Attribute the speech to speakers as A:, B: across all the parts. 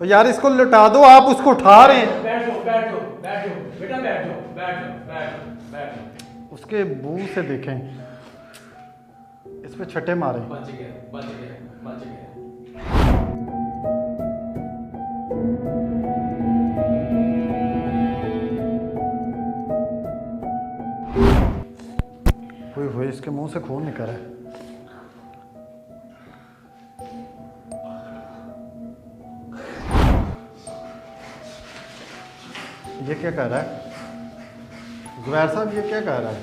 A: तो यार इसको लटा दो, आप उसको उठा रहे हैं।
B: बैठो बैठो बैठो बेटा, बैठो बैठो बैठो बैठो।
A: उसके मुंह से देखें, इस पे छट्टे मारे।
B: बच गया बच गया बच गया।
A: हुई इसके मुंह से खून निकल रहा है। ये क्या कह रहा है जुबैर साहब, ये क्या कह रहा है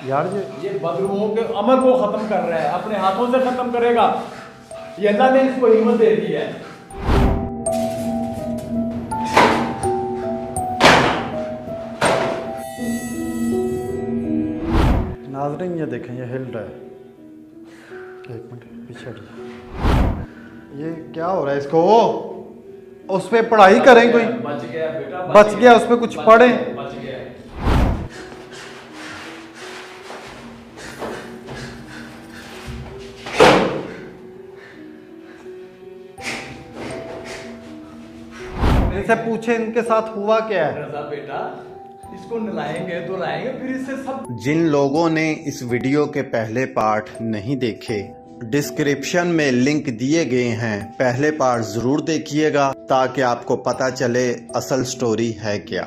A: यार?
B: ये बदरुओं के अमल को खत्म कर रहा है, अपने हाथों से खत्म करेगा। ये अल्लाह ने इसको हिम्मत दे दी है।
A: नाज़रीन ये देखें, ये हिल रहा है। एक मिनट पीछे हटिए। ये क्या हो रहा है इसको? उस पे पढ़ाई करें कोई?
B: बच गया बेटा,
A: बच गया, उस पे कुछ पढ़ें।
B: बच गया।
A: इनसे पूछे इनके साथ हुआ क्या है।
B: रजा बेटा, इसको नलाएंगे धुलाएंगे, फिर इससे सब।
C: जिन लोगों ने इस वीडियो के पहले पार्ट नहीं देखे, डिस्क्रिप्शन में लिंक दिए गए हैं, पहले पार्ट जरूर देखिएगा ताकि आपको पता चले असल स्टोरी है क्या।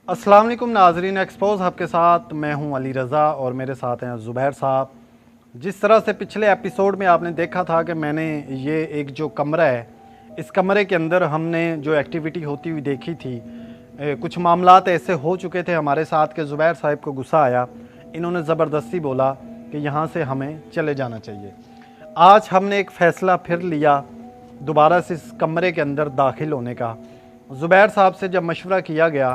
A: अस्सलाम वालेकुम नाजरीन, एक्सपोज हब के साथ मैं हूं अली रज़ा और मेरे साथ हैं ज़ुबैर साहब। जिस तरह से पिछले एपिसोड में आपने देखा था कि मैंने ये एक जो कमरा है, इस कमरे के अंदर हमने जो एक्टिविटी होती हुई देखी थी, कुछ मामलात ऐसे हो चुके थे हमारे साथ कि ज़ुबैर साहब को गुस्सा आया। इन्होंने ज़बरदस्ती बोला कि यहाँ से हमें चले जाना चाहिए। आज हमने एक फ़ैसला फिर लिया दोबारा से इस कमरे के अंदर दाखिल होने का। ज़ुबैर साहब से जब मशवरा किया गया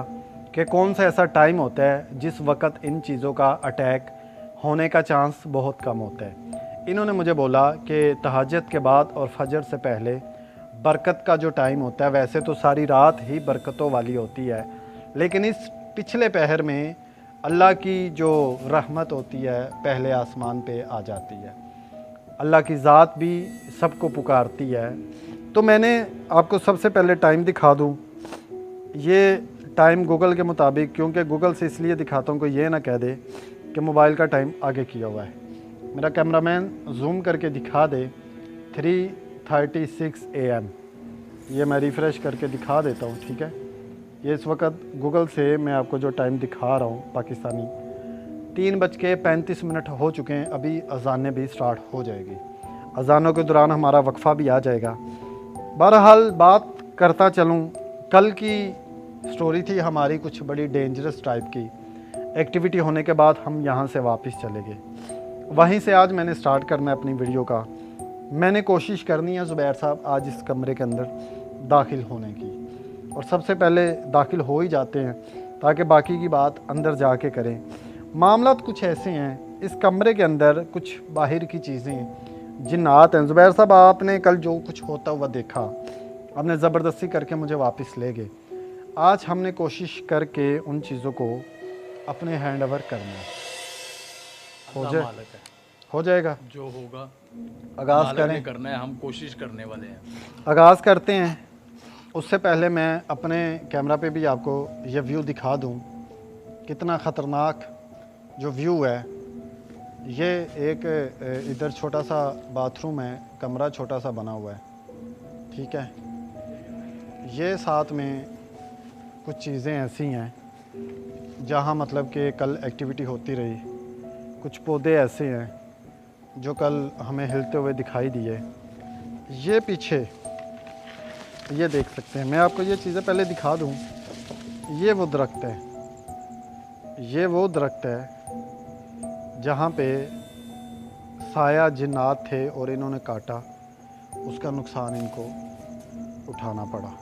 A: कि कौन सा ऐसा टाइम होता है जिस वक़्त इन चीज़ों का अटैक होने का चांस बहुत कम होता है, इन्होंने मुझे बोला कि तहज्जुद के बाद और फजर से पहले बरकत का जो टाइम होता है, वैसे तो सारी रात ही बरकतों वाली होती है, लेकिन इस पिछले पहर में अल्लाह की जो रहमत होती है पहले आसमान पे आ जाती है। अल्लाह की ज़ात भी सबको पुकारती है। तो मैंने आपको सबसे पहले टाइम दिखा दूँ। ये टाइम गूगल के मुताबिक, क्योंकि गूगल से इसलिए दिखाता हूँ कोई ये ना कह दे कि मोबाइल का टाइम आगे किया हुआ है। मेरा कैमरामैन जूम करके दिखा दे 3:36 AM। ये मैं रिफ़्रेश करके दिखा देता हूँ, ठीक है। ये इस वक्त गूगल से मैं आपको जो टाइम दिखा रहा हूँ पाकिस्तानी, 3:35 हो चुके हैं। अभी अजानें भी स्टार्ट हो जाएगी, अजानों के दौरान हमारा वक्फ़ा भी आ जाएगा। बहरहाल बात करता चलूँ, कल की स्टोरी थी हमारी कुछ बड़ी डेंजरस टाइप की एक्टिविटी होने के बाद हम यहाँ से वापस चले गए। वहीं से आज मैंने स्टार्ट करना है अपनी वीडियो का। मैंने कोशिश करनी है ज़ुबैर साहब आज इस कमरे के अंदर दाखिल होने की, और सबसे पहले दाखिल हो ही जाते हैं ताकि बाकी की बात अंदर जाके करें। मामला कुछ ऐसे हैं, इस कमरे के अंदर कुछ बाहर की चीज़ें जिन्नात हैं। ज़ुबैर साहब आपने कल जो कुछ होता हुआ देखा, आपने ज़बरदस्ती करके मुझे वापस ले गए। आज हमने कोशिश करके उन चीज़ों को अपने हैंड ओवर करना है। हो जाएगा
B: जो होगा
A: आगाज़ करें,
B: करना है, हम कोशिश करने वाले हैं।
A: आगाज़ करते हैं। उससे पहले मैं अपने कैमरा पे भी आपको ये व्यू दिखा दूं, कितना ख़तरनाक जो व्यू है। ये एक इधर छोटा सा बाथरूम है, कमरा छोटा सा बना हुआ है, ठीक है। ये साथ में कुछ चीज़ें ऐसी हैं जहाँ मतलब कि कल एक्टिविटी होती रही। कुछ पौधे ऐसे हैं जो कल हमें हिलते हुए दिखाई दिए। ये पीछे ये देख सकते हैं, मैं आपको ये चीज़ें पहले दिखा दूँ। ये वो दरख्त है, ये वो दरख्त है जहाँ पे साया जिन्नात थे और इन्होंने काटा, उसका नुकसान इनको उठाना पड़ा।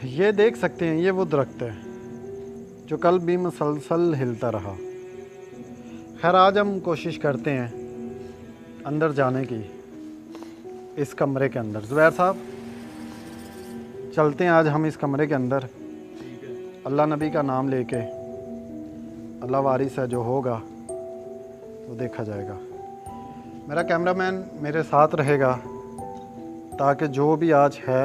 A: ये देख सकते हैं, ये वो दरख्त है जो कल भी मुसलसल हिलता रहा। खैर आज हम कोशिश करते हैं अंदर जाने की। इस कमरे के अंदर। ज़ुबैर साहब चलते हैं आज हम इस कमरे के अंदर। अल्लाह नबी का नाम लेके, अल्लाह वारिस है, जो होगा वो देखा जाएगा। मेरा कैमरामैन मेरे साथ रहेगा ताकि जो भी आज है,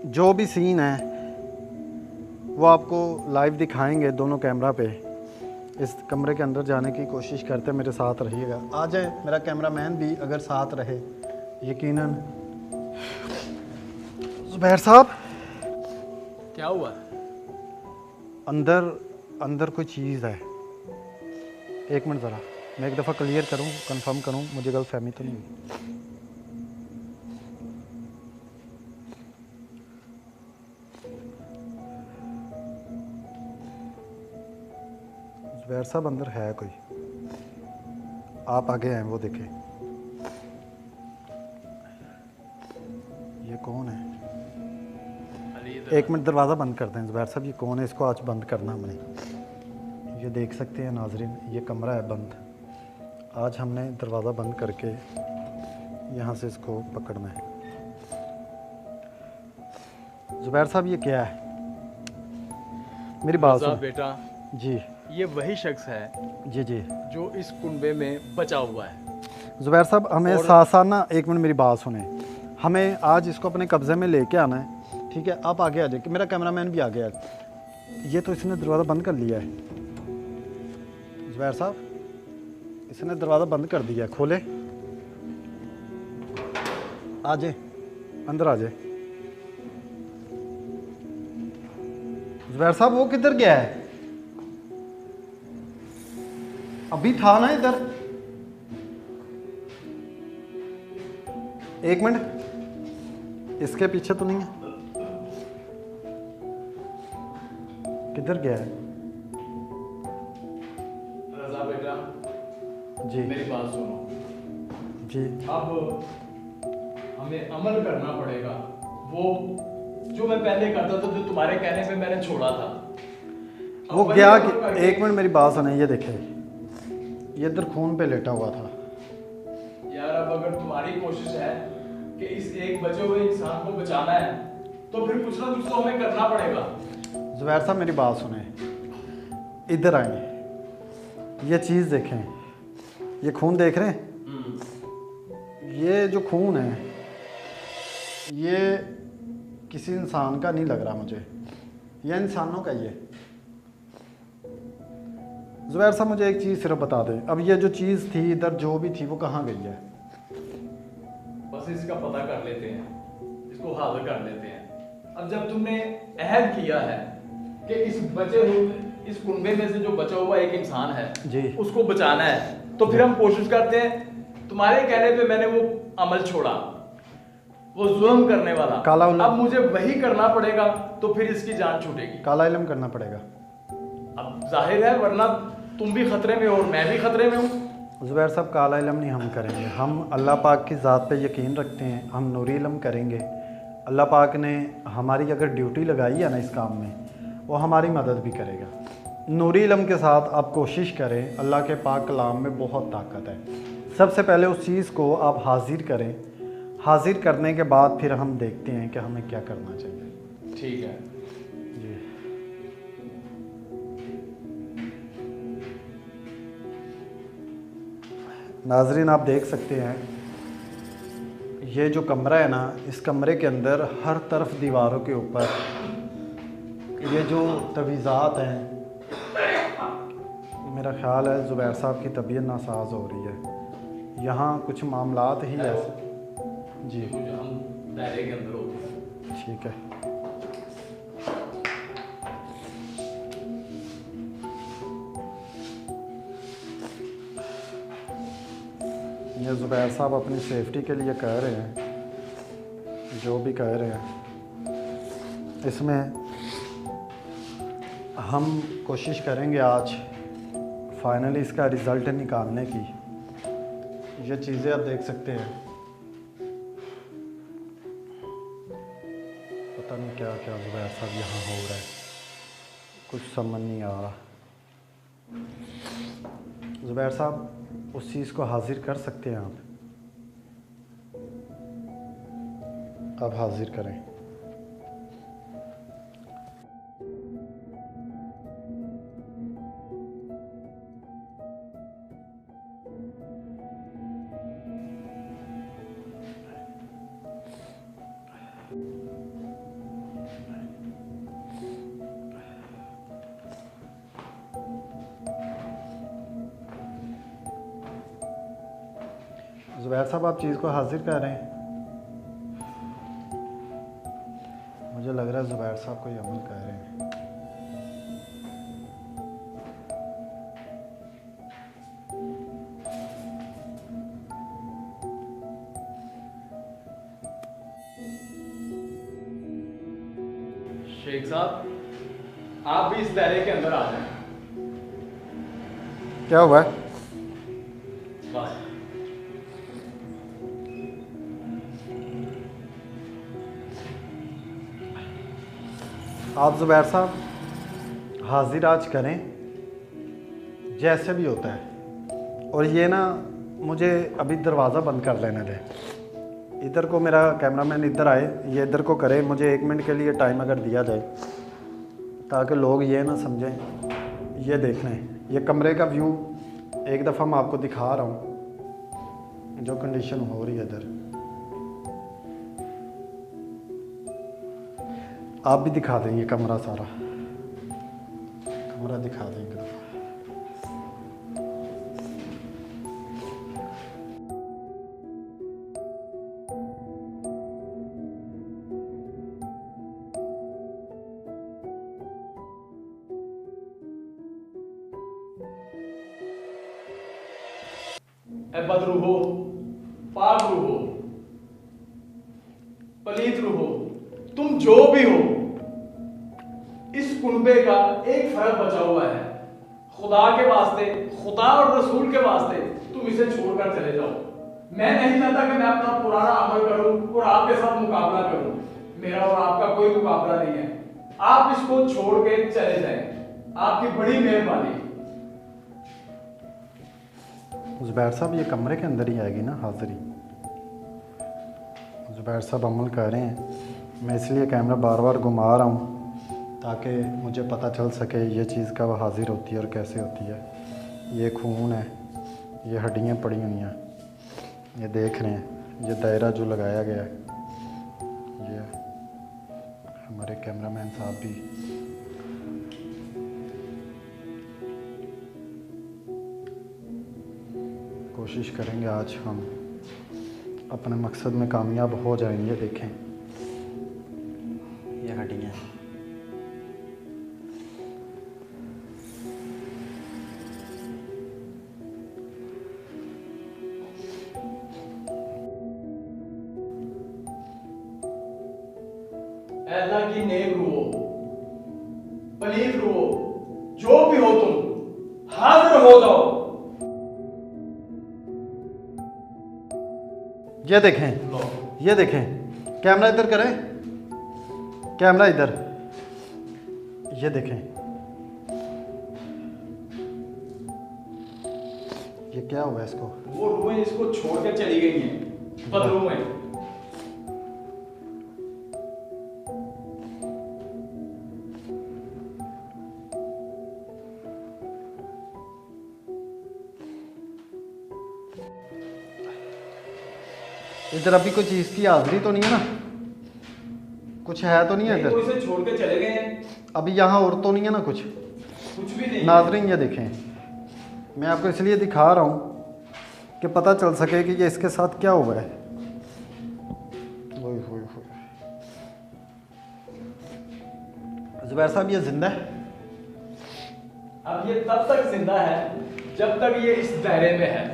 A: जो भी सीन है वो आपको लाइव दिखाएंगे दोनों कैमरा पे। इस कमरे के अंदर जाने की कोशिश करते, मेरे साथ रहिएगा। आ जाए मेरा कैमरामैन भी अगर साथ रहे यकीनन। ज़ुबैर साहब
B: क्या हुआ?
A: अंदर कोई चीज़ है। एक मिनट ज़रा, मैं एक दफ़ा क्लियर करूं, कंफर्म करूं, मुझे गलतफहमी तो नहीं हुई। ज़ुबैर साहब अंदर है कोई, आप आगे हैं, वो देखें। ये कौन है? एक मिनट दरवाज़ा बंद करते हैं ज़ुबैर साहब। ये कौन है? इसको आज बंद करना हमने। ये देख सकते हैं नाजरीन, ये कमरा है बंद। आज हमने दरवाज़ा बंद करके यहाँ से इसको पकड़ना है। ज़ुबैर साहब ये क्या है? मेरी बात सुन
B: बेटा,
A: जी।
B: ये वही शख्स है
A: जी जी
B: जो इस कुनबे में बचा हुआ है।
A: ज़ुबैर साहब हमें साथ साथ ना, एक मिनट मेरी बात सुने, हमें आज इसको अपने कब्ज़े में लेके आना है, ठीक है? आप आगे आ जाए, मेरा कैमरामैन भी आ गया है। ये तो इसने दरवाज़ा बंद कर लिया है। ज़ुबैर साहब इसने दरवाज़ा बंद कर दिया है, खोले। आ जाए अंदर, आ जाए। ज़ुबैर साहब वो किधर गया है? अभी था ना इधर। एक मिनट, इसके पीछे तो नहीं है? किधर गया है?
B: रज़ा बेटा
A: जी
B: मेरी बात सुनो।
A: जी
B: अब हमें अमल करना पड़ेगा। वो जो मैं पहले करता था, जो तुम्हारे कहने पे मैंने छोड़ा था,
A: वो गया कि, एक मिनट मेरी बात सुने, ये देखे, ये इधर खून पे लेटा हुआ था।
B: यार अब अगर तुम्हारी कोशिश है कि इस एक बचे हुए इंसान को बचाना है, तो फिर कुछ ना कुछ तो हमें करना पड़ेगा।
A: ज़ुबैर साहब मेरी बात सुने, इधर आएंगे, ये चीज़ देखें, ये खून देख रहे हैं? ये जो खून है ये किसी इंसान का नहीं लग रहा मुझे, ये इंसानों का ही है। ज़ुबैर साहब मुझे एक चीज़ सिर्फ बता दें, अब ये जो चीज़ थी इधर, जो भी थी, वो कहाँ गई है?
B: बस इसका पता कर लेते हैं, इसको हाजिर कर लेते हैं। अब जब तुमने अहद किया है कि इस बचे हुए, इस कुनबे में से जो बचा हुआ एक इंसान है
A: जी,
B: उसको बचाना है, तो फिर हम कोशिश करते हैं। तुम्हारे कहने पे मैंने वो अमल छोड़ा, वो जुल्म करने वाला,
A: काला उल्लम।
B: अब मुझे वही करना पड़ेगा, तो फिर इसकी जान छूटेगी।
A: काला इल्म करना पड़ेगा।
B: अब जाहिर है, वरना तुम भी खतरे में हो और मैं भी खतरे में हूँ।
A: ज़ुबैर साहब काला इल्म नहीं हम करेंगे, हम अल्लाह पाक की ज़ात पे यकीन रखते हैं, हम नूरी इल्म करेंगे। अल्लाह पाक ने हमारी अगर ड्यूटी लगाई है ना इस काम में, वो हमारी मदद भी करेगा। नूरी इल्म के साथ आप कोशिश करें, अल्लाह के पाक कलाम में बहुत ताकत है। सबसे पहले उस चीज़ को आप हाजिर करें, हाजिर करने के बाद फिर हम देखते हैं कि हमें क्या करना चाहिए।
B: ठीक है
A: जी। नाजरीन आप देख सकते हैं, ये जो कमरा है ना, इस कमरे के अंदर हर तरफ दीवारों के ऊपर ये जो तवीज़ात हैं, मेरा ख्याल है ज़ुबैर साहब की तबीयत नासाज हो रही है। यहाँ कुछ मामलात ही ऐसे। जी
B: हम दायरे के अंदर होते हैं।
A: ठीक है। ये ज़ुबैर साहब अपनी सेफ्टी के लिए कह रहे हैं, जो भी कह रहे हैं। इसमें हम कोशिश करेंगे आज फाइनली इसका रिज़ल्ट निकालने की। ये चीज़ें आप देख सकते हैं, पता नहीं क्या क्या ज़ुबैर साहब यहाँ हो रहा है, कुछ समझ नहीं आ रहा। ज़ुबैर साहब उस चीज़ को हाजिर कर सकते हैं आप? अब हाजिर करें। ज़ुबैर साहब आप चीज़ को हाजिर कर रहे हैं? मुझे लग रहा है ज़ुबैर साहब कोई अमल कर रहे हैं।
B: शेख साहब, आप भी इस दायरे के अंदर आ जाएं।
A: क्या हुआ है?
B: बस
A: आप ज़ुबैर साहब हाजिर आज करें जैसे भी होता है। और ये ना मुझे अभी दरवाज़ा बंद कर लेने दें। इधर को मेरा कैमरामैन इधर आए, ये इधर को करे, मुझे 1 मिनट के लिए टाइम अगर दिया जाए ताकि लोग ये ना समझें। ये देख लें, ये कमरे का व्यू एक दफ़ा मैं आपको दिखा रहा हूँ जो कंडीशन हो रही है इधर। आप भी दिखा दें, ये कमरा सारा कमरा दिखा दें एक दफ़ा।
B: ए बदरू हो, पाक रूह हो, पलीत रूह हो, तुम जो भी हो, इस कुनबे का एक फर्क बचा हुआ है। खुदा के वास्ते, खुदा और रसूल के वास्ते तुम इसे छोड़कर चले जाओ। मैं नहीं चाहता कि मैं अपना पुराना अमल करूं और आपके साथ मुकाबला करूं। मेरा और आपका कोई मुकाबला नहीं है। आप इसको छोड़ के चले जाएं। आपकी बड़ी मेहरबानी।
A: ज़ुबैर साहब ये कमरे के अंदर ही आएगी ना हाज़िरी? ज़ुबैर साहब अमल कर रहे हैं, मैं इसलिए कैमरा बार बार घुमा रहा हूँ ताकि मुझे पता चल सके ये चीज़ कब हाज़िर होती है और कैसे होती है। ये खून है, ये हड्डियाँ पड़ी हुई हैं, ये देख रहे हैं, ये दायरा जो लगाया गया है। ये हमारे कैमरामैन साहब भी कोशिश करेंगे आज हम अपने मकसद में कामयाब हो जाएंगे। देखें ये हड्डियाँ,
B: अल्लाह की नेक रूह, पलीत रूह, जो भी हो तुम, हाजिर हो जाओ।
A: ये देखें, ये देखें, कैमरा इधर करें, कैमरा इधर, ये देखें, ये क्या हुआ इसको?
B: वो रूहें इसको छोड़ के चली गई हैं बदरू में।
A: इधर अभी कोई चीज़ की हाजिरी तो नहीं है ना? कुछ है तो नहीं है
B: वो
A: इधर?
B: इसे छोड़ के चले गए हैं।
A: अभी यहाँ और तो नहीं है ना कुछ?
B: कुछ भी नहीं।
A: नाज़रीन ये देखें, मैं आपको इसलिए दिखा रहा हूँ कि पता चल सके कि ये इसके साथ क्या हुआ है। ओए होए होए। ज़ुबैर साहब ये जिंदा है?
B: अब ये तब तक जिंदा है जब तक ये इस दायरे में है।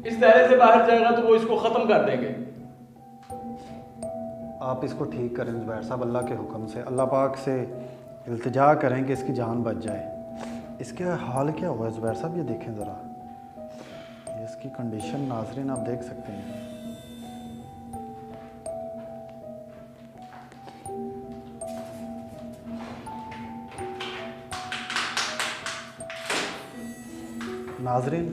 B: इस दायरे से बाहर जाएगा तो वो इसको खत्म कर देंगे।
A: आप इसको ठीक करें ज़ुबैर साहब, अल्लाह के हुक्म से। अल्लाह पाक से इल्तिजा करें कि इसकी जान बच जाए। इसके हाल क्या हुआ है ज़ुबैर साहब? ये देखें ज़रा, ये इसकी कंडीशन नाज़रीन आप देख सकते हैं। नाजरीन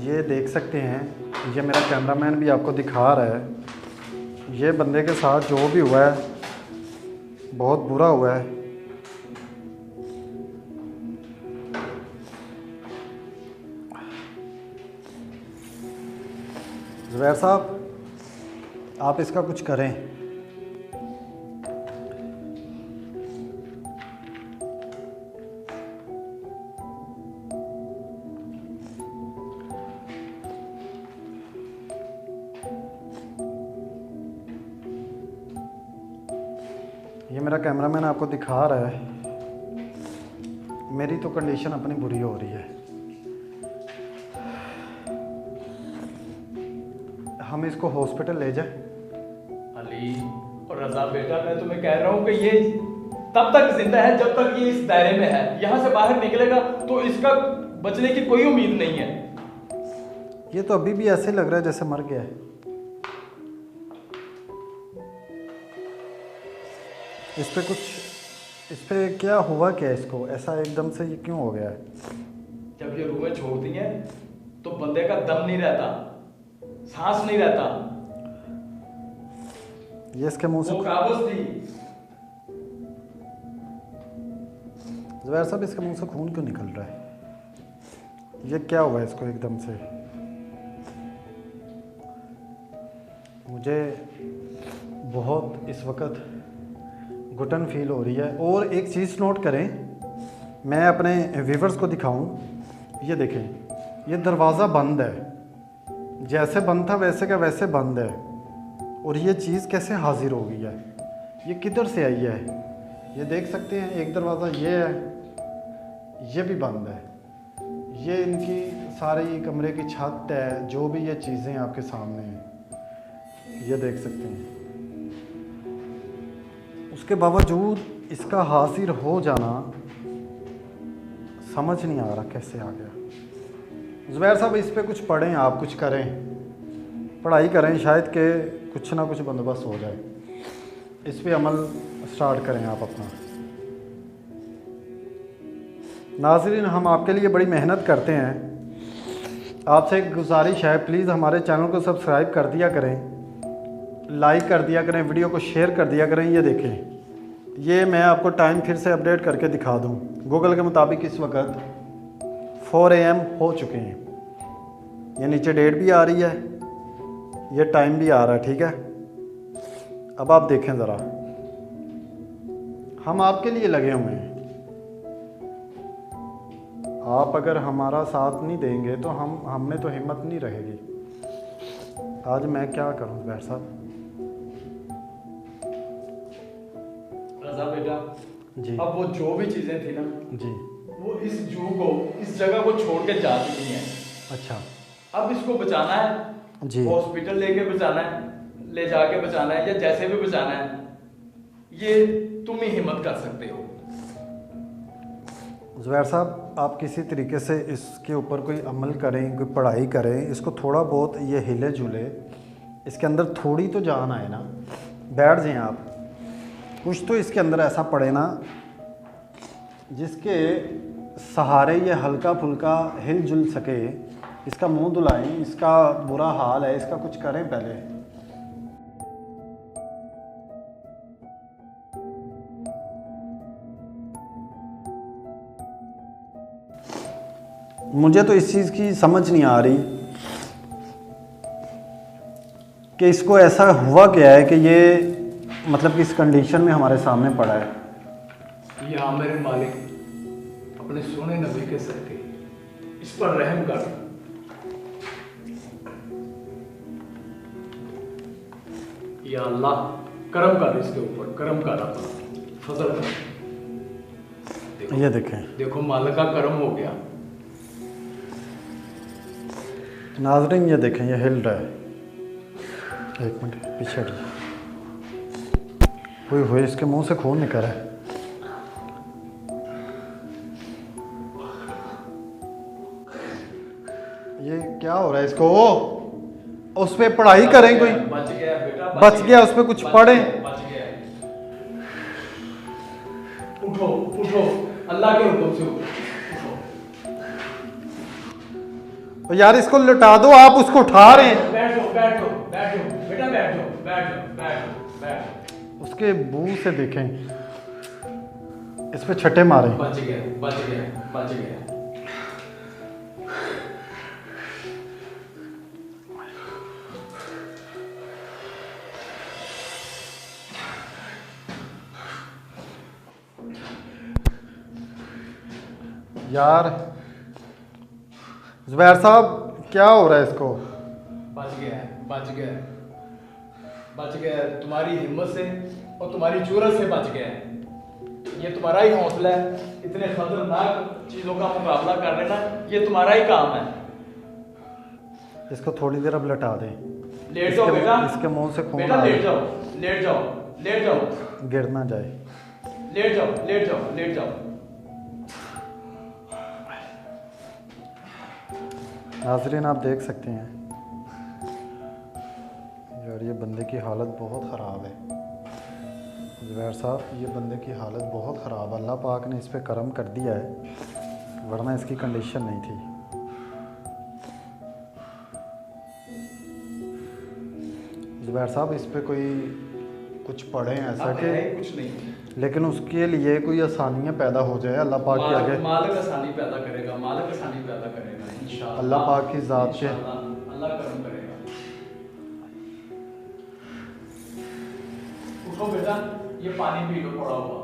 A: ये देख सकते हैं, ये मेरा कैमरामैन भी आपको दिखा रहा है, ये बंदे के साथ जो भी हुआ है बहुत बुरा हुआ है। ज़ुबैर साहब, आप इसका कुछ करें। ये मेरा कैमरामैन आपको दिखा रहा है, मेरी तो कंडीशन अपनी बुरी हो रही है। हम इसको हॉस्पिटल ले जाएं?
B: अली और रजा बेटा, मैं तुम्हें कह रहा हूँ कि ये तब तक जिंदा है जब तक ये इस दायरे में है। यहाँ से बाहर निकलेगा तो इसका बचने की कोई उम्मीद नहीं है।
A: ये तो अभी भी ऐसे लग रहा है जैसे मर गया है। इस पे क्या हुआ, क्या इसको ऐसा एकदम से ये क्यों हो गया है?
B: जब ये रूहें छोड़ती हैं तो बंदे का दम नहीं रहता, सांस नहीं रहता।
A: ये इसके मुंह से
B: वो काबूस थी।
A: ज़ुबैर साहब, इसके मुंह से खून क्यों निकल रहा है? ये क्या हुआ है इसको एकदम से? मुझे बहुत इस वक्त घुटन फील हो रही है। और एक चीज़ नोट करें, मैं अपने व्यूवर्स को दिखाऊं, ये देखें, ये दरवाज़ा बंद है, जैसे बंद था वैसे का वैसे बंद है। और ये चीज़ कैसे हाजिर हो गई है, ये किधर से आई है? ये देख सकते हैं, एक दरवाज़ा ये है, ये भी बंद है। ये इनकी सारी कमरे की छत है, जो भी ये चीज़ें आपके सामने हैं, ये देख सकते हैं। उसके बावजूद इसका हाजिर हो जाना समझ नहीं आ रहा कैसे आ गया। ज़ुबैर साहब, इस पे कुछ पढ़ें, आप कुछ करें, पढ़ाई करें, शायद के कुछ ना कुछ बंदोबस्त हो जाए। इस पे अमल स्टार्ट करें आप अपना। नाज़रीन, हम आपके लिए बड़ी मेहनत करते हैं। आपसे एक गुजारिश है, प्लीज़ हमारे चैनल को सब्सक्राइब कर दिया करें, लाइक कर दिया करें, वीडियो को शेयर कर दिया करें। ये देखें, ये मैं आपको टाइम फिर से अपडेट करके दिखा दूं। गूगल के मुताबिक इस वक्त 4 AM हो चुके हैं। ये नीचे डेट भी आ रही है, ये टाइम भी आ रहा है, ठीक है। अब आप देखें ज़रा, हम आपके लिए लगे हुए हैं। आप अगर हमारा साथ नहीं देंगे तो हम में तो हिम्मत नहीं रहेगी। आज मैं क्या करूं ज़ुबैर साहब?
B: रजा बेटा
A: जी,
B: अब वो जो भी चीजें थी ना
A: जी,
B: वो इस जू को, इस जगह को छोड़ के जा चुकी हैं।
A: अच्छा,
B: अब इसको बचाना है
A: जी,
B: हॉस्पिटल लेके बचाना है, ले जाके बचाना है, या जैसे भी बचाना है, ये तुम ही हिम्मत कर सकते हो।
A: ज़ुबैर साहब, आप किसी तरीके से इसके ऊपर कोई अमल करें, कोई पढ़ाई करें, इसको थोड़ा बहुत ये हिले जुले, इसके अंदर थोड़ी तो जान आए ना। बैठ जाएं आप, कुछ तो इसके अंदर ऐसा पड़े ना जिसके सहारे ये हल्का फुल्का हिल जुल सके। इसका मुंह धुलाएं, इसका बुरा हाल है, इसका कुछ करें पहले। मुझे तो इस चीज़ की समझ नहीं आ रही कि इसको ऐसा हुआ क्या है कि ये मतलब कि इस कंडीशन में हमारे सामने पड़ा है।
B: या मेरे मालिक, अपने सोने नबी के सदके इस पर रहम कर। या अल्लाह, करम कर इसके ऊपर, करम कर, अपना फजल कर।
A: ये देखें,
B: देखो मालिक का करम हो गया।
A: नाज़रीन, ये देखें, ये हिल रहा है। एक मिनट पीछे हटिए। हुए इसके मुंह से खून निकल रहा है। ये क्या हो रहा है इसको? उस पे पढ़ाई करें, कोई
B: बच गया बेटा,
A: बच गया, उस पे कुछ पढ़ें।
B: बच गया। उठो उठो, अल्लाह के हुक्म से उठो।
A: तो यार इसको लटा दो, आप उसको उठा रहे हैं।
B: बैठो बैठो बैठो बेटा, बैठो बैठो बैठो बैठो।
A: उसके मुंह से देखें, इस पे छट्टे मारे।
B: बच गया बच गया बच गया।
A: यार जुबैर साहब क्या हो रहा है इसको?
B: बच गया बच गया बच गया, तुम्हारी हिम्मत से और तुम्हारी जुर्रत से बच गया। ये तुम्हारा ही हौसला है, इतने खतरनाक चीजों का मुकाबला कर लेना ये तुम्हारा ही काम है।
A: इसको थोड़ी देर अब लटा दें।
B: लेट जाओ बेटा,
A: इसके मुंह से खून
B: बेटा
A: आ
B: लेट
A: रहा
B: जाओ लेट जाओ लेट जाओ
A: है, गिर ना जाए।
B: लेट जाओ लेट जाओ लेट जाओ।
A: नाजरीन आप देख सकते हैं यार, ये बंदे की हालत बहुत ख़राब है। जुबैर साहब, ये बंदे की हालत बहुत ख़राब है। अल्लाह पाक ने इस पे करम कर दिया है, वरना इसकी कंडीशन नहीं थी। जुबैर साहब इस पे कोई कुछ पढ़े हैं ऐसा
B: अब
A: कि,
B: है कुछ नहीं,
A: लेकिन उसके लिए कोई आसानियाँ पैदा हो जाए अल्लाह पाक के आगे।
B: मालिक आसानी पैदा करेगा, मालिक आसानी पैदा करेगा इंशाअल्लाह।
A: अल्लाह पाक की ज़ात के
B: इंशाअल्लाह अल्लाह करम करेगा। उठो बेटा, ये पानी पी लो पड़ा हुआ।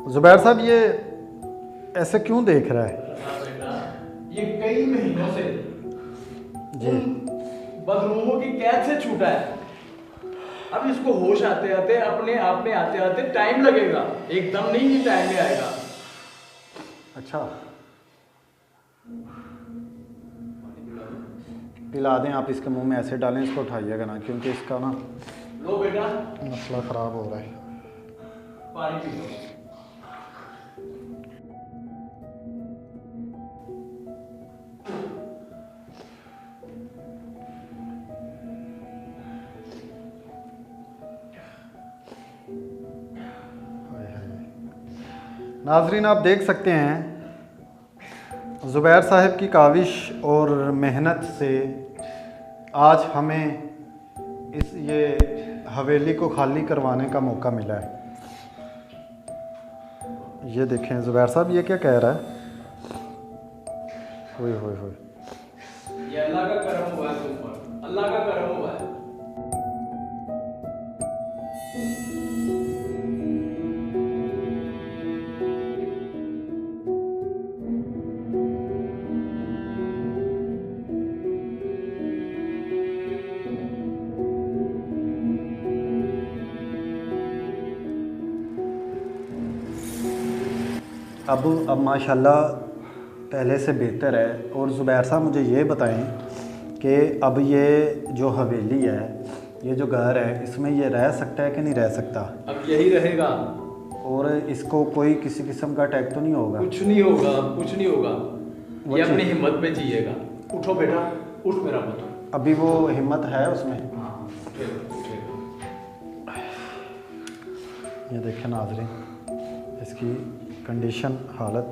A: जुबैर साहब ये ऐसे क्यों देख रहा है?
B: हाँ बेटा, ये कई महीनों से
A: जी
B: बदरूमों की कैद से छूटा है। अब इसको होश आते आते, अपने आप में आते आते टाइम लगेगा, एकदम नहीं ये टाइम में आएगा।
A: अच्छा, पिला दें आप, इसके मुंह में ऐसे डालें, इसको उठाइएगा ना, क्योंकि इसका ना
B: लो बेटा
A: मसला ख़राब हो रहा है।
B: पानी पी लो।
A: नाजरीन आप देख सकते हैं ज़ुबैर साहब की काविश और मेहनत से आज हमें ये हवेली को खाली करवाने का मौका मिला है। ये देखें ज़ुबैर साहब ये क्या कह रहा है? होए होए होए,
B: ये अल्लाह का करम हुआ है तुम पर, अल्लाह का करम हुआ है।
A: अब माशाल्लाह पहले से बेहतर है। और ज़ुबैर साहब मुझे ये बताएं कि अब ये जो हवेली है, ये जो घर है, इसमें ये रह सकता है कि नहीं रह सकता?
B: अब यही रहेगा,
A: और इसको कोई किसी किस्म का अटैक तो नहीं होगा?
B: कुछ नहीं होगा, कुछ नहीं होगा।
A: वो
B: ये अपनी
A: चीज़-
B: हिम्मत पे जिएगा। उठो बेटा, उठ मेरा पुत्र।
A: अभी वो हिम्मत है उसमें?
B: हाँ, उठेगा, उठेगा।
A: ये देखें नाज़रीन, इसकी कंडीशन, हालत।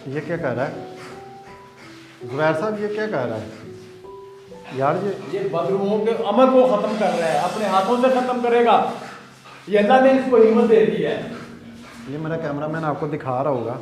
A: ये क्या कह रहा है ज़ुबैर साहब? ये क्या कह रहा है यार?
B: ये बदरूहों के अमल को खत्म कर रहा है, अपने हाथों से खत्म करेगा। ये अल्लाह ने इसको हिम्मत दे दी है।
A: ये मेरा कैमरामैन आपको दिखा रहा होगा।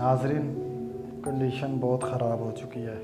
A: नाजरीन, कंडीशन बहुत ख़राब हो चुकी है।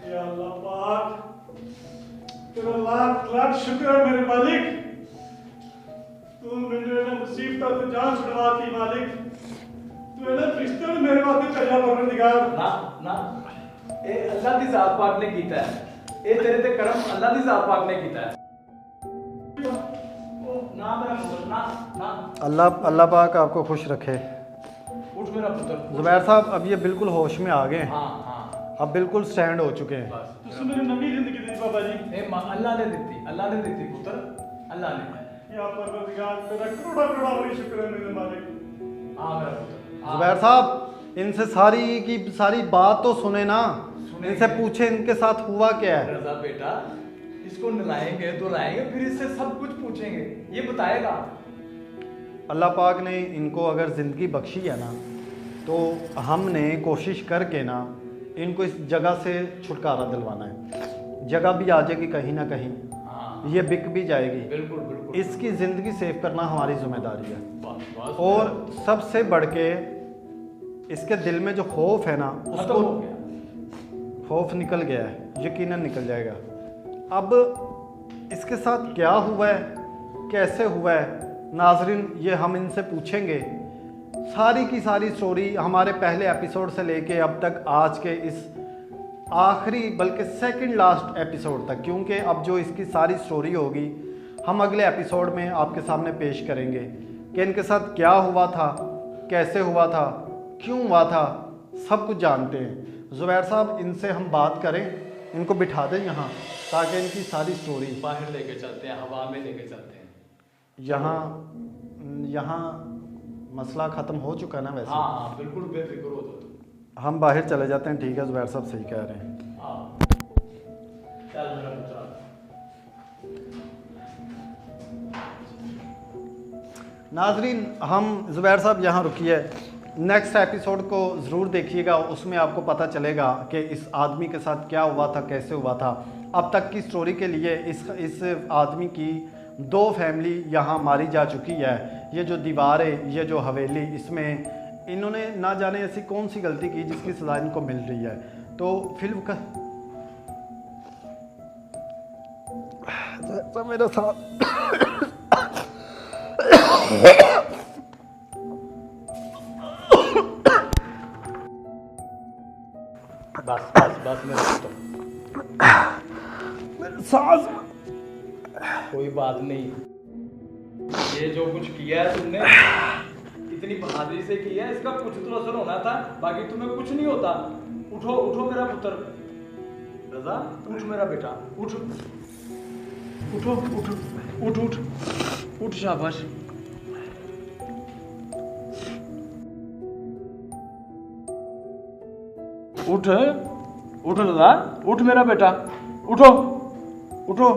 D: या अल्लाह पाक, तेरा लाख लाख शुक्र है मेरे मालिक, तू मेरे ना मुसीबत से जान छुड़वाती मालिक, तू ना फरिश्ते ने मेरे वास्ते चला परवरदिगार।
B: ना ना ए अल्लाह दी जात पाक ने कीता है, ए तेरे ते करम अल्लाह दी जात पाक ने कीता है। ओ ना मेरा पुत्र, ना ना
A: अल्लाह पाक आपको खुश रखे।
B: उठ मेरा पुत्र।
A: जुबैर साहब, अब ये बिल्कुल होश में आ गए हैं,
B: हाँ हाँ
A: अब बिल्कुल स्टैंड हो चुके हैं।
B: बस
D: तुझे मेरी नवी जिंदगी दी बाबा जी।
B: अल्लाह ने दी पुत्र, अल्लाह ने।
D: या परवरदिगार, तेरा करोड़ा करोड़ा बड़ी शुक्र है मेरे मालिक।
B: हाँ मेरा पुत्र। हाँ।
A: जुबैर साहब, इनसे सारी की सारी बात तो सुने ना,
B: सुने।
A: इनसे पूछे इनके साथ हुआ क्या है।
B: रजा बेटा, इसको नलाएंगे धुलाएंगे, फिर इससे सब कुछ पूछेंगे, ये बताएगा।
A: अल्लाह पाक ने इनको अगर ज़िंदगी बख्शी है ना, तो हमने कोशिश करके ना इनको इस जगह से छुटकारा दिलवाना है। जगह भी आ जाएगी कहीं ना कहीं,
B: हाँ
A: ये बिक भी जाएगी।
B: बिल्कुल बिल्कुल।
A: इसकी ज़िंदगी सेव करना हमारी जिम्मेदारी है।
B: बस बस।
A: और सबसे बढ़ के इसके दिल में जो खौफ है ना,
B: खत्म
A: उसको
B: हो गया।
A: खौफ निकल गया है, यकीनन निकल जाएगा। अब इसके साथ क्या हुआ है, कैसे हुआ है, नाजरीन ये हम इनसे पूछेंगे। सारी की सारी स्टोरी हमारे पहले एपिसोड से लेके अब तक आज के इस आखिरी बल्कि सेकंड लास्ट एपिसोड तक, क्योंकि अब जो इसकी सारी स्टोरी होगी हम अगले एपिसोड में आपके सामने पेश करेंगे कि इनके साथ क्या हुआ था, कैसे हुआ था, क्यों हुआ था, सब कुछ जानते हैं। जुबैर साहब, इनसे हम बात करें, इनको बिठा दें यहाँ, ताकि इनकी सारी स्टोरी
B: बाहर लेके चलते हैं, हवा में लेके चलते हैं।
A: यहाँ मसला ख़त्म हो चुका ना वैसे।
B: हाँ हाँ बिल्कुल बेफिक्र हो जाओ तुम।
A: हम बाहर चले जाते हैं। ठीक है, जुबैर साहब सही कह रहे हैं।
B: हाँ चल मेरा पुत्र।
A: नाजरीन, हम जुबैर साहब यहाँ रुकिए, नेक्स्ट एपिसोड को ज़रूर देखिएगा, उसमें आपको पता चलेगा कि इस आदमी के साथ क्या हुआ था, कैसे हुआ था। अब तक की स्टोरी के लिए इस आदमी की 2 फैमिली यहाँ मारी जा चुकी है। ये जो दीवार है, ये जो हवेली, इसमें इन्होंने ना जाने ऐसी कौन सी गलती की जिसकी सज़ा इनको मिल रही है। तो फिल्म का तो मेरे साथ
B: बस बस बस मेरा पुत्र,
A: मेरे सांस
B: कोई बात नहीं। ये जो कुछ किया है तुमने, इतनी बहादुरी से किया है, इसका कुछ तो असर होना था, बाकी तुम्हें कुछ नहीं होता। उठो उठो मेरा पुत्र। रजा उठ मेरा बेटा, उठ उठो उठ उठ उठ उठ, शाबाश। उठ उठ रजा, उठ मेरा बेटा, उठो उठो।